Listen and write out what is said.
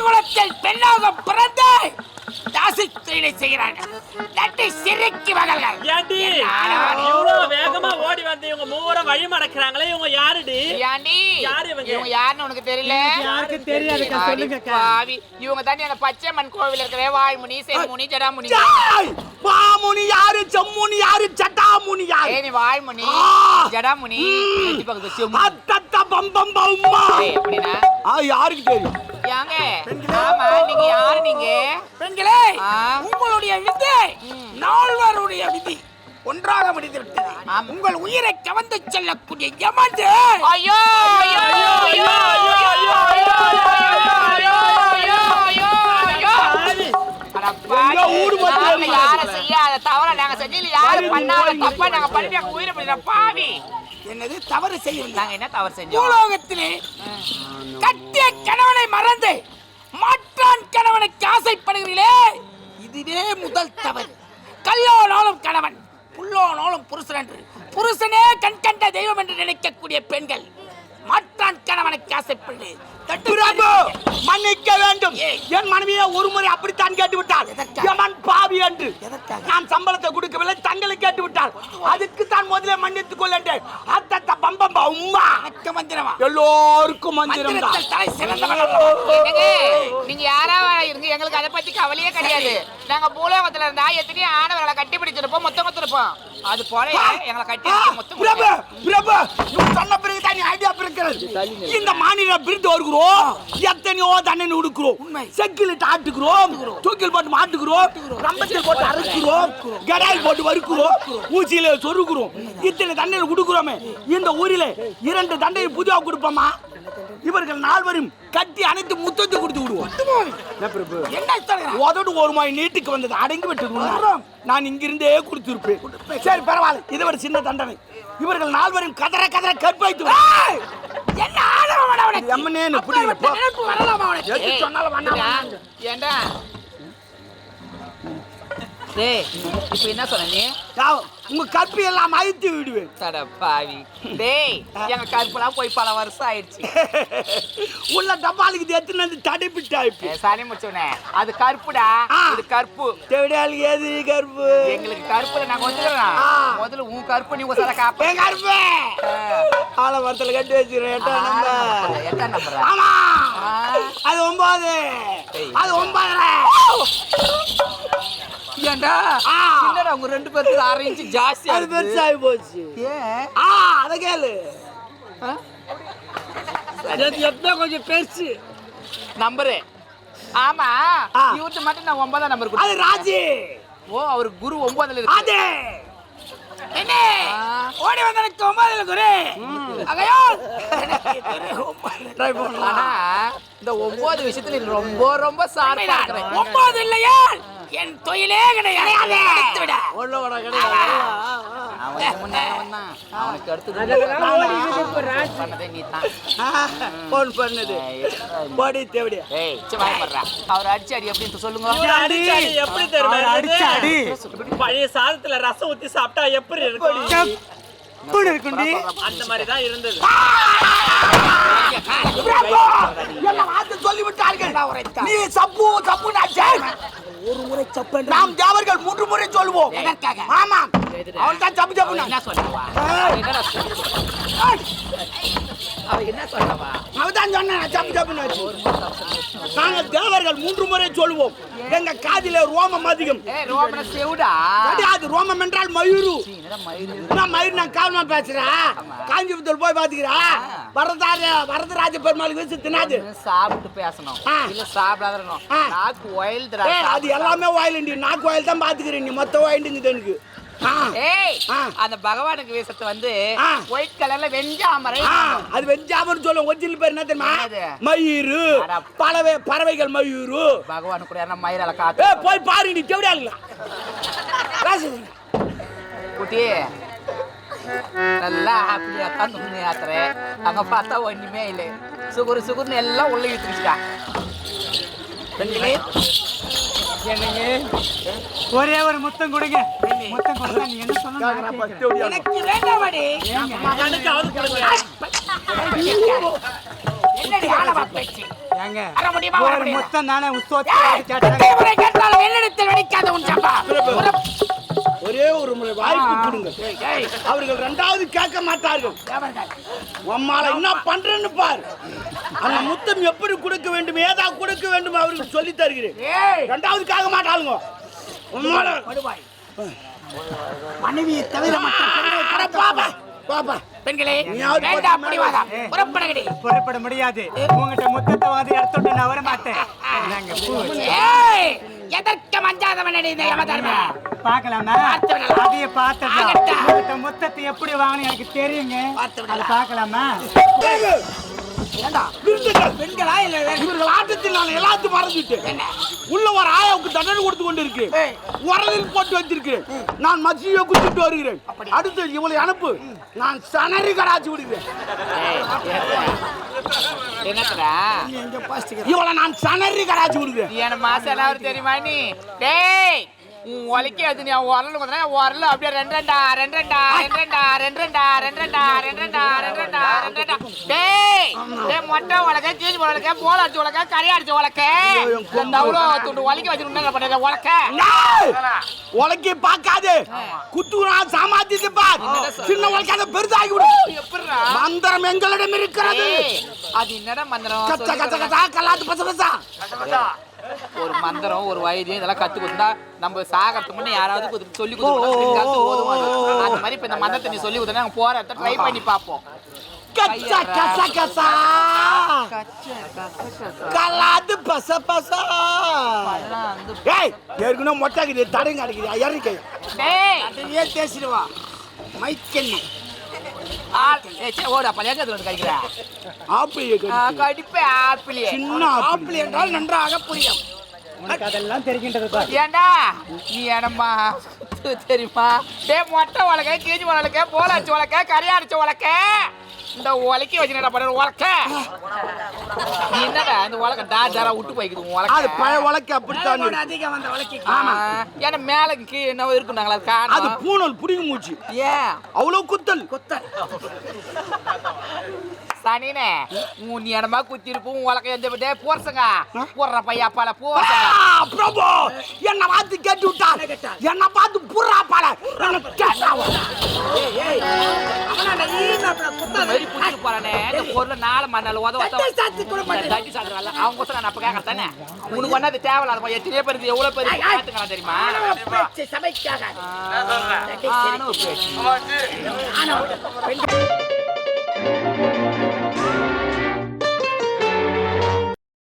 குலத்தில் பெண்ணாக பிறந்து தாசி தொழிலை செய்கிறார்கள். வேகமா ஓடி வந்து இவங்க மூவரும் வழி மடக்குறாங்களே, இவங்க யாருடி? இவங்க யாருன்னு உனக்கு தெரியல? யாருக்கு தெரியாது, சொல்லுங்க. இவங்க தாண்டி அந்த பச்சையம்மன் கோவில் இருக்கிற வாய்முனி, செம்முனி, ஜடாமுனி. வாமுனி யாரு, செம்முனி யாரு, ஜடாமுனி யாரு? நீ வாய்முனி, ஜடாமுனி, அப்படின்னா யாருக்கு தெரியும்? ஆமா, நீங்க யாரு? நீங்க பெண்களே, உங்களுடைய விதி நால்வருடைய விதி ஒன்றாக முடிந்து விட்டது. உங்கள் உயிரை கவர்ந்து செல்லக்கூடிய யமன். ஐயோ யார செய்யாத தவற நாங்க செஞ்சு யாரு பண்ணாத தப்பா நாங்க பண்ணி நாங்க உயிரை பிடிக்கிற பாவி. என்னது தவறு செய்யவில்லை? நாங்க என்ன தவறு செஞ்சோம்? உலகத்திலே கட்டிய கணவனை மறந்து மாற்றான் கணவனுக்கு ஆசைப்படுகிறீர்களே, இதுவே முதல் தவறு. கல்லோனாலும் கணவன், புல்லோனாலும் புருஷன் என்று புருஷனே கண் கண்ட தெய்வம் என்று நினைக்கக்கூடிய பெண்கள் மாற்றான் கணவனுக்கு ஆசைப்படு மன்னிக்க வேண்டும். என் மனைவியை ஒரு முறை அப்படித்தான் கேட்டு விட்டாள். யமன் பாவி என்று நான் சம்பளத்தை கொடுக்கவில்லை, தங்களை கேட்டு விட்டாள். அதுக்கு தான் முதல்ல மன்னித்துக் கொள்ளேன். அத்தத்த பம்பம் உம்மா மந்திரமா எல்லோருக்கும் மந்திரம் தான். தலை சிறந்தவன். நீங்க யாரா இருங்க, எங்களுக்கு அதை பத்தி கவலையே கிடையாது. நாங்க பூலோகத்துல இருந்தா எத்தனையோ ஆணவர்களை கட்டி பிடிச்சிருப்போம், மொத்தம் மொத்திருப்போம். அது போல எங்களை கட்டி சொன்ன பிறகு தனி ஐடியா பிறக்கிறது. இந்த மாநில பிரிந்து வருகிறோம், எத்தனையோ தண்ணி உடுக்கிறோம், செக்கிலிட்டு ஆட்டுக்கிறோம், தூக்கில் போட்டு மாட்டுக்கிறோம், ரம்பத்தில் போட்டு அரைக்கிறோம், கடாயில் போட்டு வறுக்கிறோம், ஊசியில சொருக்கிறோம், இத்தனை தண்ணீர் கொடுக்கிறோமே. இந்த ஊரில் 2 தண்டையை புதியாக கொடுப்போமா? இவர்கள் 4 பேரும் கட்டி அனைத்து முத்தத்தை கொடுத்து விடுவோம். உதடு ஒரு மாதிரி நீட்டுக்கு வந்தது அடங்கி விட்டு நான் இங்கிருந்தே கொடுத்திருப்பேன். சரி பரவாயில்ல, இது ஒரு சின்ன தண்டனை. இவர்கள் 4 பேரும் கதற கதற கற்பாய்த்து என்ன சொன்ன? உங்க கற்பி எல்லாம் அழித்து விடுவேன். பாவி டேய், எங்க கற்பெல்லாம் போய் பல வருஷம் ஆயிடுச்சு. உள்ள டப்பாலுக்கு எத்தனை வந்து தடைப்பிட்டு ஆயிடுச்சு. சனி முடிச்சோனே அது கற்புடா, இது கற்பு. தேவடியால் ஏது கற்பு? எங்களுக்கு கற்புல நாங்க வந்துடுறோம். முதல்ல உன் கற்பு நீ உசர காப்ப. என் கற்பு ஆள மரத்துல கட்டி வச்சிருக்கேன். 8 நம்பர். ஆமா, அது 9. அது 9. ஏண்டா என்னடா உங்க 2 பேருக்கு 6 இன்ச் ஜாஸ்தி அது பெருசாகி போச்சு. ஏன்? அத கேளு. எப்ப கொஞ்சம் பெருசு நம்பரு. ஆமா, இவர்கிட்ட மட்டும் நான் 9ஆம் நம்பர் கொடுத்தேன். அது ராஜி. ஓ, அவர் குரு 9ல இருக்கு. அது என்ன ஓடி வந்தனக்கு 9ல குரு. அகையோ ட்ரை பண்ணலாம். ஆனா இந்த 9 விஷயத்துல நீ ரொம்ப ரொம்ப ஷார்ப்பா இருக்கற. 9 இல்லையா என் தொழிலே கிடையாது. விட ஓடோட கிடையாது. அவன் முன்னாடி வந்தான். அவனுக்கு அடுத்து ஓடி இது ராஜ் பண்ணதே நீ தான். போன் பண்ணது பாடி தேவடியா. ஏய் சும்மா பண்றா. அவர் அடிச்சு அடி எப்படி சொல்லுங்க. அடிச்சு அடி எப்படி தெரியுமா? அடிச்சு அடி. பழைய சாதத்துல ரசம் ஊத்தி சாப்பிட்டா எப்படி இருக்கும்? எப்படி இருக்குண்டி? அந்த மாதிரி தான் இருந்தது. என்ன வார்த்தை சொல்லி விட்டார்கள். நீ சப்பு சப்பு நான் ஒரு முறை சப்பு நாம் தேவர்கள் 3 முறை சொல்லுவோம். எதற்காக? ஆமா, அவன் தான் சப்பு சப்பு. என்ன சொல்றவா? அவன் என்ன சொல்றவா? அவன் தான் சொன்னான் சப்பு சப்புன்னு. நாங்க தேவர்கள் 3 முறை சொல்லுவோம். எங்க காதில ரோமம் அதிகம். ரோமம் செவுடா. அது ரோமம் என்றால் மயூரு. என்னடா மயூரு? நான் மயூர் நான் காவலமா பேசுறேன். காஞ்சிபுரத்துல போய் பாத்துக்கிறா. வரதராஜ பெருமாளுக்கு வச்சு தினாது. சாப்பிட்டு பேசணும். இல்ல சாப்பிடாதறணும். நாக்கு வயல்டா. அது எல்லாமே வயல்டி. நாக்கு வயல் தான் பாத்துக்கிறேன். நீ மொத்த வயல்டுங்குது எனக்கு. ஏய் ஆ. அந்த பகவானுக்கு வேஷத்தை வந்து ஆ. ஒயிட் கலர்ல வெஞ்சாமரை அது வெஞ்சாமன்னு சொல்ல ஒரிஜினல் பேர் என்ன தெரியுமா? என்னது? மயூரு. அட. பறவைகள் மயூரு. பகவானு கூட யாரா மயிரால காத்து போய் பாருங்க நீ தேவையா குட்டி நல்லா ஹாப்பியா தான் துணி ஆத்துற அங்க பார்த்தா ஒண்ணுமே இல்லை சுகுர்னு எல்லாம் உள்ள இழுத்துக்கிட்டா பெண்களே ஒரே ஒரு முத்தம் கொடுங்க. முத்தம் கொடுத்தா நீ என்ன சொன்ன? எனக்கு வேண்டாமடி என்னடி ஆளவா பேச்சு ஏங்க வர முடியுமா வர ஒரு முடியுமா முத்தம் தானே எத்தனை முறை கேட்டாலும் என்னிடத்தில் வெடிக்காத உன் சம்பா ஒரே ஒரு முறை வாய்ப்பு கொடுங்க. அவர்கள் இரண்டாவது கேட்க மாட்டார்கள். உம்மால என்ன பண்றேன்னு பாரு. அந்த முத்தம் எப்படி கொடுக்க வேண்டும், ஏதா கொடுக்க வேண்டும் அவருக்கு சொல்லி தருகிறேன். இரண்டாவது கேட்க மாட்டாளுங்க. உம்மால மனைவியை தவிர பாப்பா பெண்களே வேண்டாம் பிடிவாதம் புறப்படகடி புறப்பட முடியாது. உங்ககிட்ட முத்தத்தை வாங்கி எடுத்துட்டு நான் வர மாட்டேன். நாங்க ஏய் எதற்கு மஞ்சாதவன் இந்த யமதர்ம பார்க்கலாமா? அதையே பார்த்துடலாம். உங்ககிட்ட முத்தத்தை எப்படி வாங்கணும் எனக்கு தெரியுங்க. அதை பார்க்கலாமா? பெண்களா இல்ல இவர்கள் ஆட்டத்தில் நான் எல்லாத்தையும் மறந்துட்டேன். உள்ள ஒரு ஆயாவுக்கு தண்டனை கொடுத்து கொண்டு இருக்கு. உரலில் போட்டு வச்சிருக்கிறேன். நான் மசியை குடிச்சிட்டு வருகிறேன். அடுத்து இவளை அனுப்பு. நான் சனரி கடாச்சி விடுகிறேன். என்னடா இவளை நான் சனரி கடாச்சி விடுகிறேன். நீ என்ன மாசம் அவர் தெரியுமா நீ டேய் உன் ஒலிக்க அது நீ உரல் குதிரை உரல் அப்படியே ரெண்டா டேய் டேய் மொட்டை உலக கீழ் உலக போல அடிச்சு உலக கறி அடிச்சு உலக இந்த அவ்வளோ துண்டு ஒலிக்க வச்சு என்ன பண்ண உலக்க உலக்கி பார்க்காது. குத்துனா சாமாத்திட்டு பார். சின்ன உலக்காத பெருதாகி விடு. எப்படிடா மந்திரம் எங்களிடம் இருக்கிறது. அது என்னடா மந்திரம் கச்ச கச்ச கச்சா கல்லாத்து பச பசா. ஒரு மந்திரம் ஒரு வைத்தியம் இதெல்லாம் கத்து கொடுத்தா நம்ம சாகறதுக்கு முன்னே யாராவது சொல்லி கொடுத்து அந்த மாதிரி இப்ப இந்த மந்திரத்தை நீ சொல்லி கொடுத்தா நாங்க போற இடத்த ட்ரை பண்ணி பார்ப்போம். கச்ச கச்ச கச்சா கல்லாத்து பச பசா. ஏய் ஏற்கனவே மொட்டைக்குது தடங்க அடிக்குது இறக்கை. டேய் அதையே பேசிடுவா மைக்கண்ணி. ஓடா பழைய கடிக்கிற ஆப்பிள் கடிப்பே ஆப்பிளே சின்ன ஆப்பிள் என்றால் நன்றாக புரியும். உனக்கு அதெல்லாம் தெரிகின்றது. ஏண்டா நீ என்னம்மா தெரியுமா டே மொட்டை உலக கீஜி உலக போல அடிச்சு உலக்க கறி அடிச்ச உலக்க இந்த உலக்கி வச்சு பண்ண உலக்க நீ என்னடா இந்த உலக டாஜாரா விட்டு போய்க்குது உலக அது பழைய உலக்க அப்படித்தான் அதிகம் வந்த உலக்கி ஏன்னா மேல கீழே என்ன இருக்குனாங்களா அது பூனல் புடிங்க மூச்சு. ஏன் அவ்வளவு குத்தல் சனினே நீ என்னமா குத்திருப்போம் உலக எந்த விட போறசங்க போடுற பையா பால போறசங்க பிரபு என்ன பார்த்து கேட்டு விட்டான். என்ன பார்த்து புறா பால போறானே இந்த பொருள் 4 மணி அவங்க கூட நான் அப்ப கேட்கத்தானே உனக்கு ஒன்னா அது தேவையில்லாத எத்தனையோ பேருக்கு எவ்வளவு பேருக்கு பார்த்துக்கலாம் தெரியுமா சபைக்காக